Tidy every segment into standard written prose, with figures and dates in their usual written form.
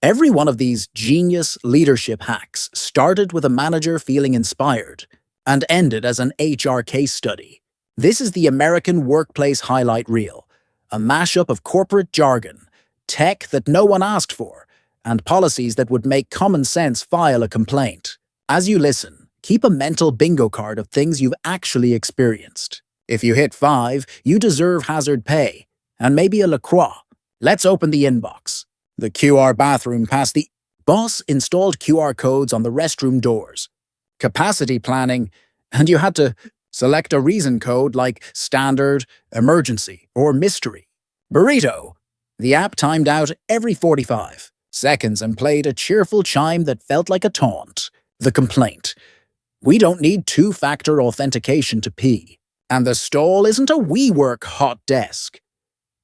Every one of these genius leadership hacks started with a manager feeling inspired and ended as an HR case study. This is the American Workplace Highlight Reel, a mashup of corporate jargon, tech that no one asked for, and policies that would make common sense file a complaint. As you listen, keep a mental bingo card of things you've actually experienced. If you hit 5, you deserve hazard pay, and maybe a LaCroix. Let's open the inbox. The QR bathroom past the boss installed QR codes on the restroom doors. Capacity planning, and you had to select a reason code like standard, emergency, or mystery. Burrito. The app timed out every 45 seconds and played a cheerful chime that felt like a taunt. The complaint. We don't need two-factor authentication to pee. And the stall isn't a WeWork hot desk.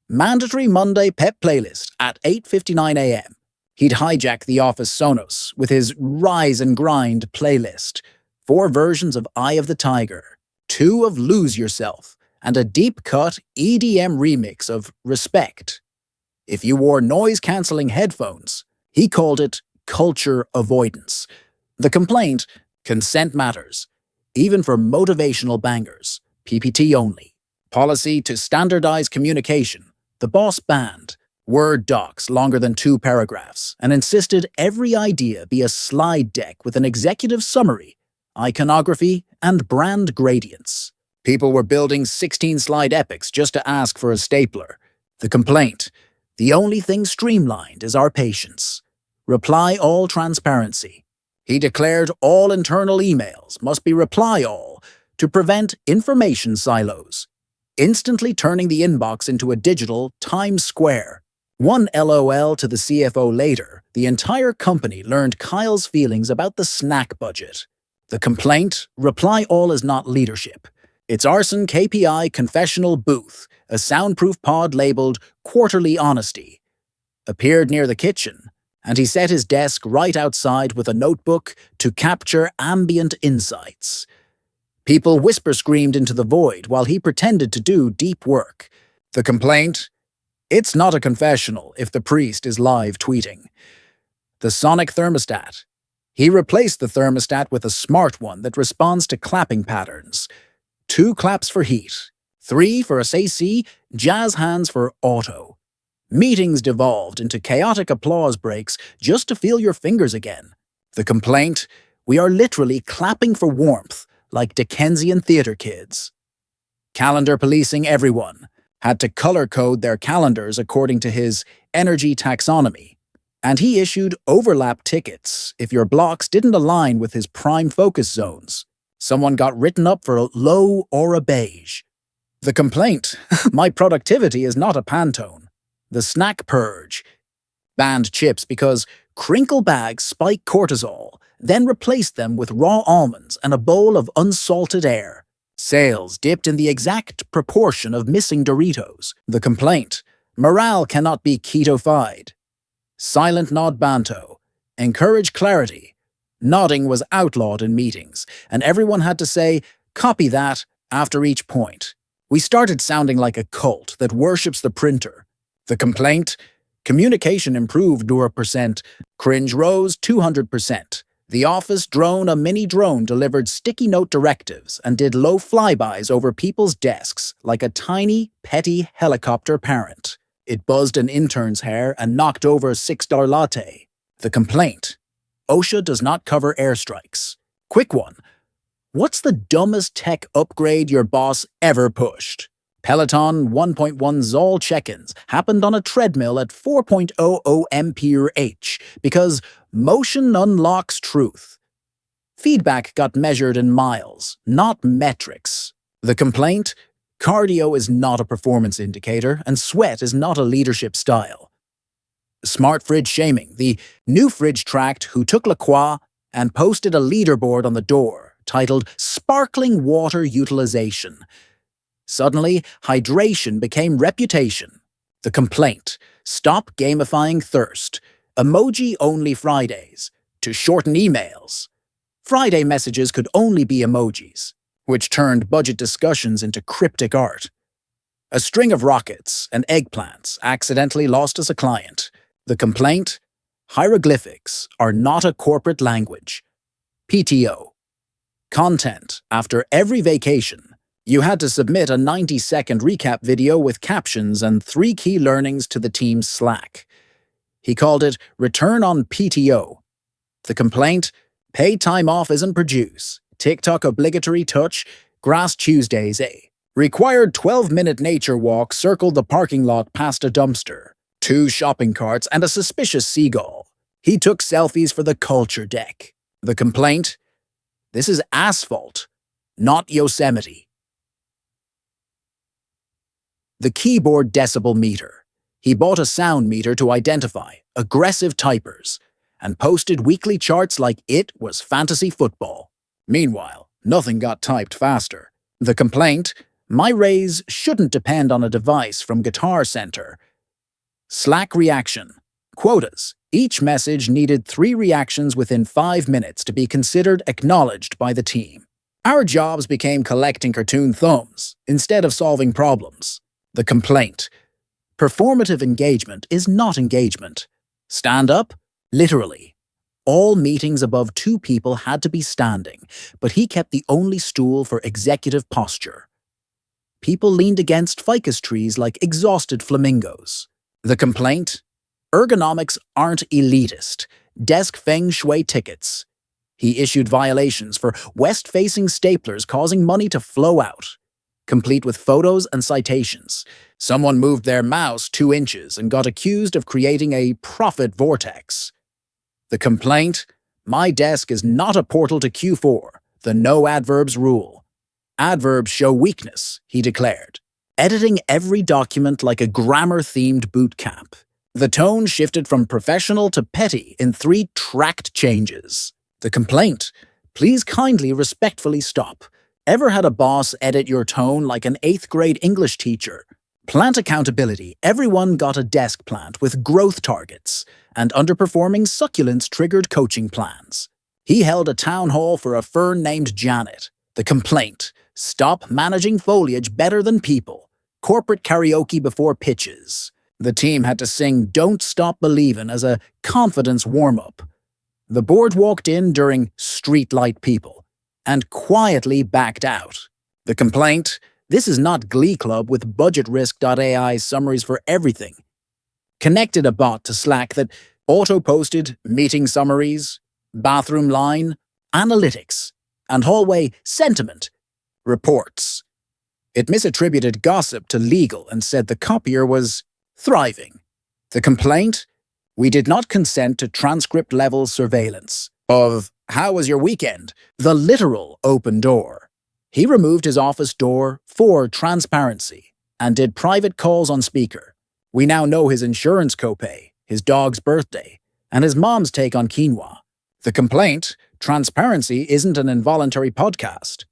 Mandatory Monday pep playlist at 8:59 a.m. He'd hijack the office Sonos with his Rise and Grind playlist. 4 versions of Eye of the Tiger, 2 of Lose Yourself, and a deep-cut EDM remix of Respect. If you wore noise-canceling headphones, he called it culture avoidance. The complaint, consent matters, even for motivational bangers, PPT only. Policy to standardize communication. The boss banned Word docs longer than 2 paragraphs and insisted every idea be a slide deck with an executive summary, iconography, and brand gradients. People were building 16-slide epics just to ask for a stapler. The complaint. The only thing streamlined is our patience. Reply all transparency. He declared all internal emails must be reply all to prevent information silos, instantly turning the inbox into a digital Times Square. One LOL to the CFO later, the entire company learned Kyle's feelings about the snack budget. The complaint, reply all is not leadership. It's arson KPI confessional booth, a soundproof pod labeled Quarterly Honesty. Appeared near the kitchen, and he set his desk right outside with a notebook to capture ambient insights. People whisper-screamed into the void while he pretended to do deep work. The complaint? It's not a confessional if the priest is live tweeting. The sonic thermostat. He replaced the thermostat with a smart one that responds to clapping patterns. 2 claps for heat, 3 for AC, jazz hands for auto. Meetings devolved into chaotic applause breaks just to feel your fingers again. The complaint? We are literally clapping for warmth, like Dickensian theater kids. Calendar policing everyone. Had to color code their calendars according to his energy taxonomy. And he issued overlap tickets if your blocks didn't align with his prime focus zones. Someone got written up for a low or a beige. The complaint. My productivity is not a Pantone. The snack purge. Banned chips because crinkle bags spike cortisol, then replaced them with raw almonds and a bowl of unsalted air. Sales dipped in the exact proportion of missing Doritos. The complaint. Morale cannot be keto-fied. Silent nod banto. Encourage clarity. Nodding was outlawed in meetings, and everyone had to say, copy that, after each point. We started sounding like a cult that worships the printer. The complaint? Communication improved 0%. Cringe rose 200%. The office drone, a mini drone, delivered sticky note directives and did low flybys over people's desks like a tiny, petty helicopter parent. It buzzed an intern's hair and knocked over a $6 latte. The complaint. OSHA does not cover airstrikes. Quick one. What's the dumbest tech upgrade your boss ever pushed? Peloton 1.1 Zoll check-ins happened on a treadmill at 4.00 mph because motion unlocks truth. Feedback got measured in miles, not metrics. The complaint? Cardio is not a performance indicator, and sweat is not a leadership style. Smart fridge shaming. The new fridge tracked who took LaCroix and posted a leaderboard on the door titled Sparkling Water Utilization. Suddenly, hydration became reputation. The complaint. Stop gamifying thirst. Emoji-only Fridays. To shorten emails. Friday messages could only be emojis, which turned budget discussions into cryptic art. A string of rockets and eggplants accidentally lost us a client. The complaint? Hieroglyphics are not a corporate language. PTO. Content. After every vacation, you had to submit a 90-second recap video with captions and 3 key learnings to the team's Slack. He called it Return on PTO. The complaint? Paid time off isn't produce. TikTok obligatory touch. Grass Tuesdays, eh? Required 12-minute nature walk circled the parking lot past a dumpster, 2 shopping carts, and a suspicious seagull. He took selfies for the culture deck. The complaint? This is asphalt, not Yosemite. The keyboard decibel meter. He bought a sound meter to identify aggressive typers and posted weekly charts like it was fantasy football. Meanwhile, nothing got typed faster. The complaint? My raise shouldn't depend on a device from Guitar Center. Slack reaction. Quotas. Each message needed 3 reactions within 5 minutes to be considered acknowledged by the team. Our jobs became collecting cartoon thumbs instead of solving problems. The complaint. Performative engagement is not engagement. Stand up? Literally. All meetings above 2 people had to be standing, but he kept the only stool for executive posture. People leaned against ficus trees like exhausted flamingos. The complaint? Ergonomics aren't elitist. Desk feng shui tickets. He issued violations for west-facing staplers causing money to flow out, complete with photos and citations. Someone moved their mouse 2 inches and got accused of creating a profit vortex. The complaint? My desk is not a portal to Q4. The no adverbs rule. Adverbs show weakness, he declared, editing every document like a grammar-themed boot camp. The tone shifted from professional to petty in 3 tracked changes. The complaint? Please kindly respectfully stop. Ever had a boss edit your tone like an 8th grade English teacher? Plant accountability. Everyone got a desk plant with growth targets, and underperforming succulents triggered coaching plans. He held a town hall for a fern named Janet. The complaint? Stop managing foliage better than people. Corporate karaoke before pitches. The team had to sing Don't Stop Believin' as a confidence warm-up. The board walked in during Streetlight People and quietly backed out. The complaint? This is not Glee Club with BudgetRisk.ai summaries for everything. Connected a bot to Slack that auto-posted meeting summaries, bathroom line, analytics, and hallway sentiment reports. It misattributed gossip to legal and said the copier was thriving. The complaint? We did not consent to transcript-level surveillance of how was your weekend? The literal open door. He removed his office door for transparency and did private calls on speaker. We now know his insurance copay, his dog's birthday, and his mom's take on quinoa. The complaint? Transparency isn't an involuntary podcast.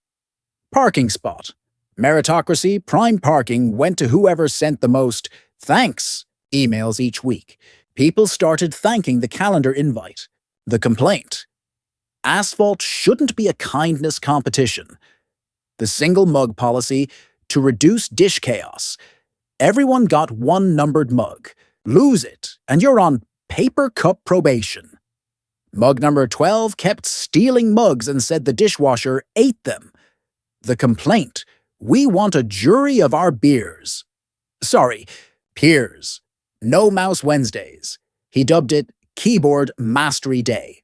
Parking spot. Meritocracy, prime parking went to whoever sent the most thanks emails each week. People started thanking the calendar invite. The complaint? Asphalt shouldn't be a kindness competition. The single mug policy to reduce dish chaos. Everyone got 1 numbered mug. Lose it, and you're on paper cup probation. Mug number 12 kept stealing mugs and said the dishwasher ate them. The complaint? We want a jury of our beers. Sorry, peers. No Mouse Wednesdays. He dubbed it Keyboard Mastery Day.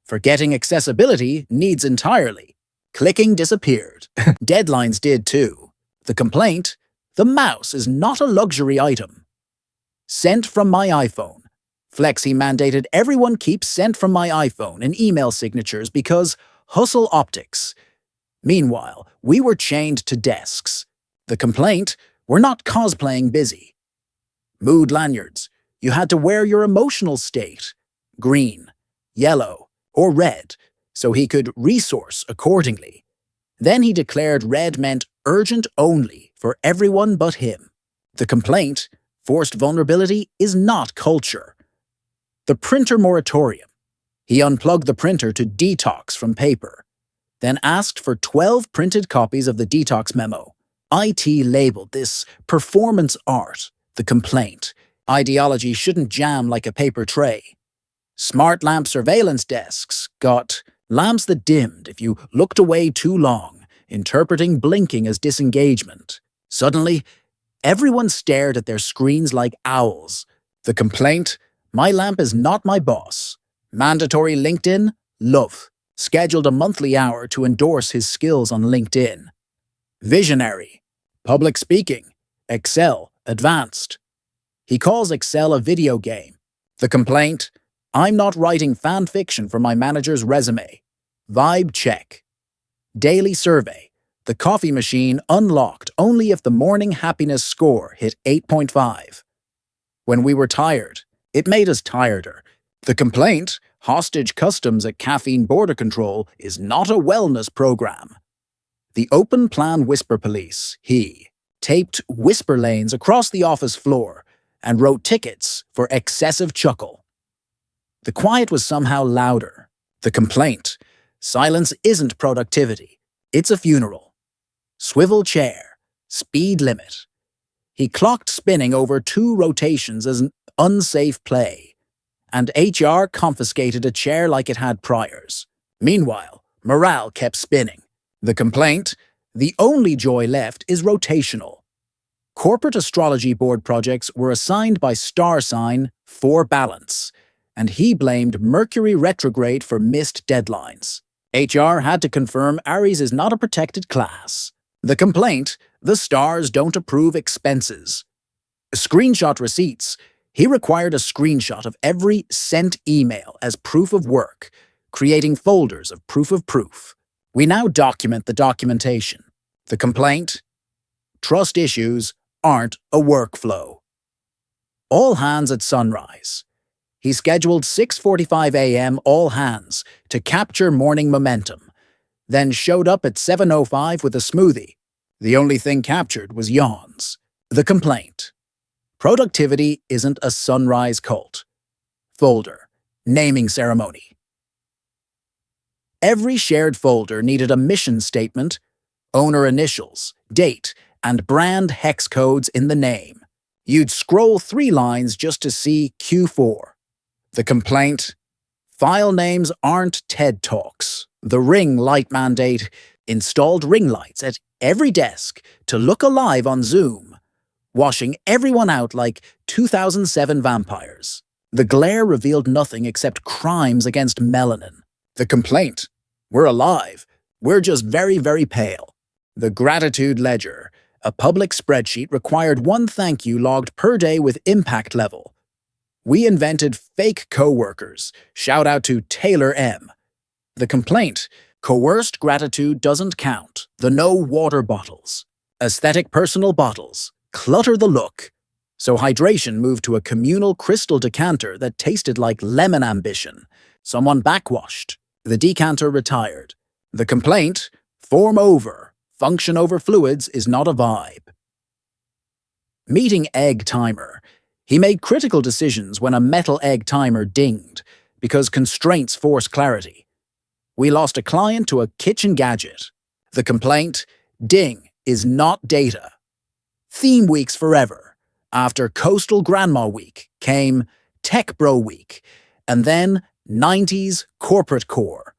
Forgetting accessibility needs entirely. Clicking disappeared. Deadlines did too. The complaint? The mouse is not a luxury item. Sent from my iPhone. Flexi mandated everyone keep sent from my iPhone in email signatures because hustle optics. Meanwhile, we were chained to desks. The complaint? We're not cosplaying busy. Mood lanyards. You had to wear your emotional state. Green, yellow, or red, so he could resource accordingly. Then he declared red meant urgent only for everyone but him. The complaint? Forced vulnerability is not culture. The printer moratorium. He unplugged the printer to detox from paper, then asked for 12 printed copies of the detox memo. IT labeled this performance art. The complaint? Ideology shouldn't jam like a paper tray. Smart lamp surveillance desks got lamps that dimmed if you looked away too long, interpreting blinking as disengagement. Suddenly, everyone stared at their screens like owls. The complaint? My lamp is not my boss. Mandatory LinkedIn? Love. Scheduled a monthly hour to endorse his skills on LinkedIn. Visionary. Public speaking. Excel. Advanced. He calls Excel a video game. The complaint? I'm not writing fan fiction for my manager's resume. Vibe check. Daily survey. The coffee machine unlocked only if the morning happiness score hit 8.5. When we were tired, it made us tireder. The complaint? Hostage customs at Caffeine Border Control is not a wellness program. The open plan whisper police, he, taped whisper lanes across the office floor and wrote tickets for excessive chuckle. The quiet was somehow louder. The complaint? Silence isn't productivity. It's a funeral. Swivel chair. Speed limit. He clocked spinning over 2 rotations as an unsafe play, and HR confiscated a chair like it had priors. Meanwhile, morale kept spinning. The complaint? The only joy left is rotational. Corporate astrology board projects were assigned by star sign for balance, and he blamed Mercury retrograde for missed deadlines. HR had to confirm Aries is not a protected class. The complaint? The stars don't approve expenses. Screenshot receipts. He required a screenshot of every sent email as proof of work, creating folders of proof of proof. We now document the documentation. The complaint? Trust issues aren't a workflow. All hands at sunrise. He scheduled 6:45 a.m. all hands to capture morning momentum, then showed up at 7:05 with a smoothie. The only thing captured was yawns. The complaint. Productivity isn't a sunrise cult. Folder. Naming ceremony. Every shared folder needed a mission statement, owner initials, date, and brand hex codes in the name. You'd scroll 3 lines just to see Q4. The complaint? File names aren't TED Talks. The Ring light mandate installed ring lights at every desk to look alive on Zoom, washing everyone out like 2007 vampires. The glare revealed nothing except crimes against melanin. The complaint? We're alive. We're just very, very pale. The gratitude ledger. A public spreadsheet required 1 thank you logged per day with impact level. We invented fake coworkers. Shout out to Taylor M. The complaint? Coerced gratitude doesn't count. The no water bottles. Aesthetic personal bottles. Clutter the look. So hydration moved to a communal crystal decanter that tasted like lemon ambition. Someone backwashed. The decanter retired. The complaint? Form over. Function over fluids is not a vibe. Meeting egg timer. He made critical decisions when a metal egg timer dinged, because constraints force clarity. We lost a client to a kitchen gadget. The complaint? Ding is not data. Theme weeks forever. After Coastal Grandma Week came Tech Bro Week, and then 90s Corporate Core.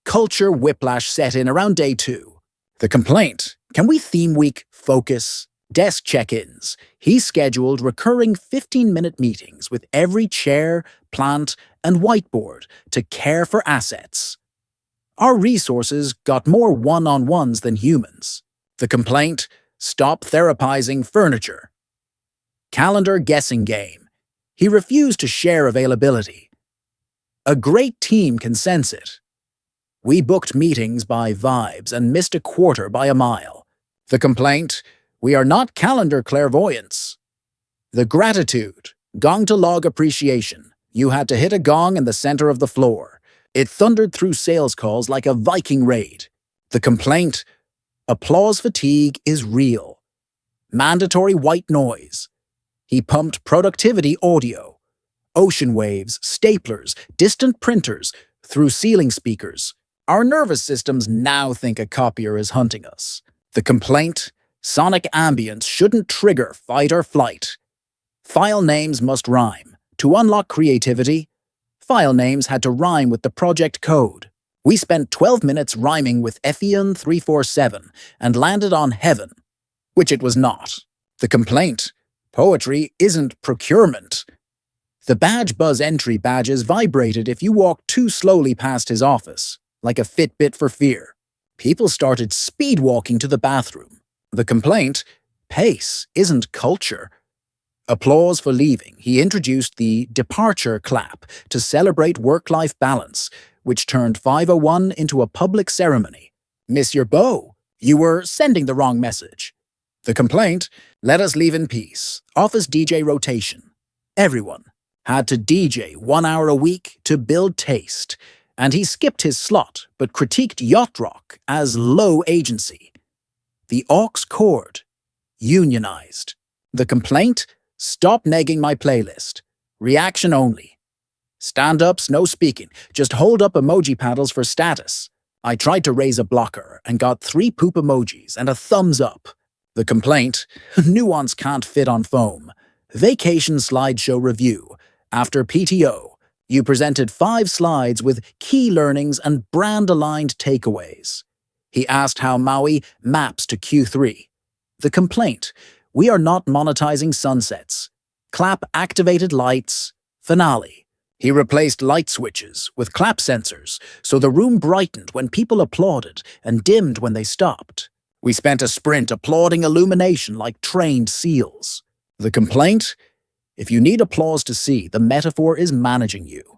Culture whiplash set in around day 2. The complaint? Can we theme week focus? Desk check-ins. He scheduled recurring 15-minute meetings with every chair, plant, and whiteboard to care for assets. Our resources got more one-on-ones than humans. The complaint? Stop therapizing furniture. Calendar guessing game. He refused to share availability. A great team can sense it. We booked meetings by vibes and missed a quarter by a mile. The complaint? We are not calendar clairvoyants. The gratitude. Gong to log appreciation. You had to hit a gong in the center of the floor. It thundered through sales calls like a Viking raid. The complaint? Applause fatigue is real. Mandatory white noise. He pumped productivity audio. Ocean waves, staplers, distant printers, through ceiling speakers. Our nervous systems now think a copier is hunting us. The complaint? Sonic ambience shouldn't trigger fight or flight. File names must rhyme. To unlock creativity, File names had to rhyme with the project code. We spent 12 minutes rhyming with Ephion 347 and landed on heaven, which it was not. The complaint: poetry isn't procurement. The badge buzz entry badges vibrated if you walked too slowly past his office, like a Fitbit for fear. People started speed walking to the bathroom. The complaint: pace isn't culture. Applause for leaving. He introduced the departure clap to celebrate work-life balance, which turned 501 into a public ceremony. Miss your bow. You were sending the wrong message. The complaint: let us leave in peace. Office DJ rotation. Everyone had to DJ 1 hour a week to build taste, and he skipped his slot but critiqued yacht rock as low agency. The aux chord. Unionized. The complaint: stop negging my playlist. Reaction only. Stand-ups, no speaking. Just hold up emoji paddles for status. I tried to raise a blocker and got 3 poop emojis and a thumbs up. The complaint: nuance can't fit on foam. Vacation slideshow review. After PTO, you presented 5 slides with key learnings and brand-aligned takeaways. He asked how Maui maps to Q3. The complaint: we are not monetizing sunsets. Clap activated lights. Finale. He replaced light switches with clap sensors, so the room brightened when people applauded and dimmed when they stopped. We spent a sprint applauding illumination like trained seals. The complaint: if you need applause to see, the metaphor is managing you.